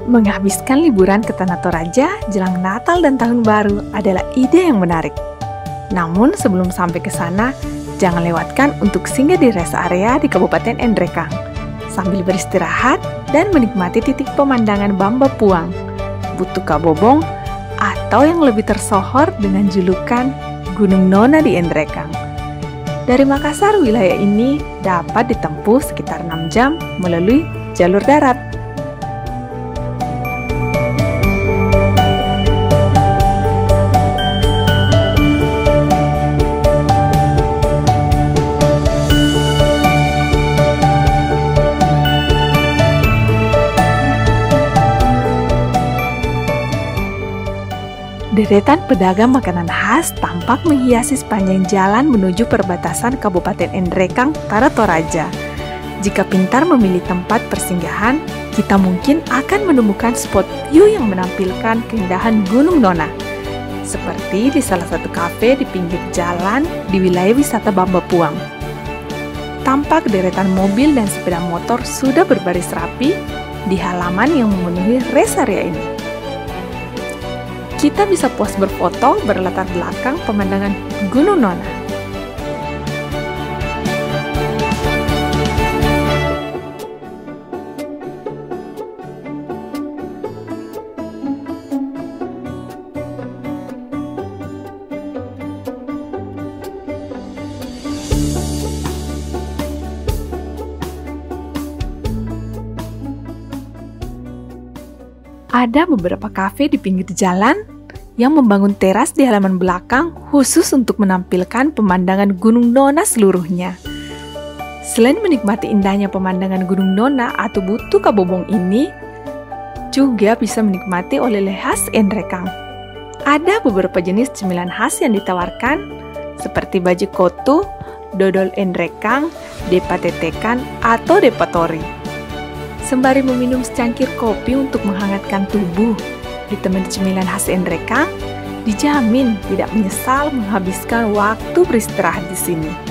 Menghabiskan liburan ke Tanah Toraja jelang Natal dan Tahun Baru adalah ide yang menarik. Namun sebelum sampai ke sana, jangan lewatkan untuk singgah di rest area di Kabupaten Enrekang sambil beristirahat dan menikmati titik pemandangan bambapuang, Butu Kabobong, atau yang lebih tersohor dengan julukan Gunung Nona di Enrekang. Dari Makassar, wilayah ini dapat ditempuh sekitar 6 jam melalui jalur darat. Deretan pedagang makanan khas tampak menghiasi sepanjang jalan menuju perbatasan Kabupaten Enrekang, Tanah Toraja. Jika pintar memilih tempat persinggahan, kita mungkin akan menemukan spot view yang menampilkan keindahan Gunung Nona. Seperti di salah satu kafe di pinggir jalan di wilayah wisata Bambapuang. Tampak deretan mobil dan sepeda motor sudah berbaris rapi di halaman yang memenuhi rest area ini. Kita bisa puas berfoto berlatar belakang pemandangan Gunung Nona. Ada beberapa kafe di pinggir jalan yang membangun teras di halaman belakang khusus untuk menampilkan pemandangan Gunung Nona seluruhnya. Selain menikmati indahnya pemandangan Gunung Nona atau Butu Kabobong ini, juga bisa menikmati oleh-oleh khas Enrekang. Ada beberapa jenis cemilan khas yang ditawarkan, seperti baji kotu, dodol Enrekang, depatetekan, atau depatori. Sembari meminum secangkir kopi untuk menghangatkan tubuh, ditemani cemilan khas Enrekang, dijamin tidak menyesal menghabiskan waktu beristirahat di sini.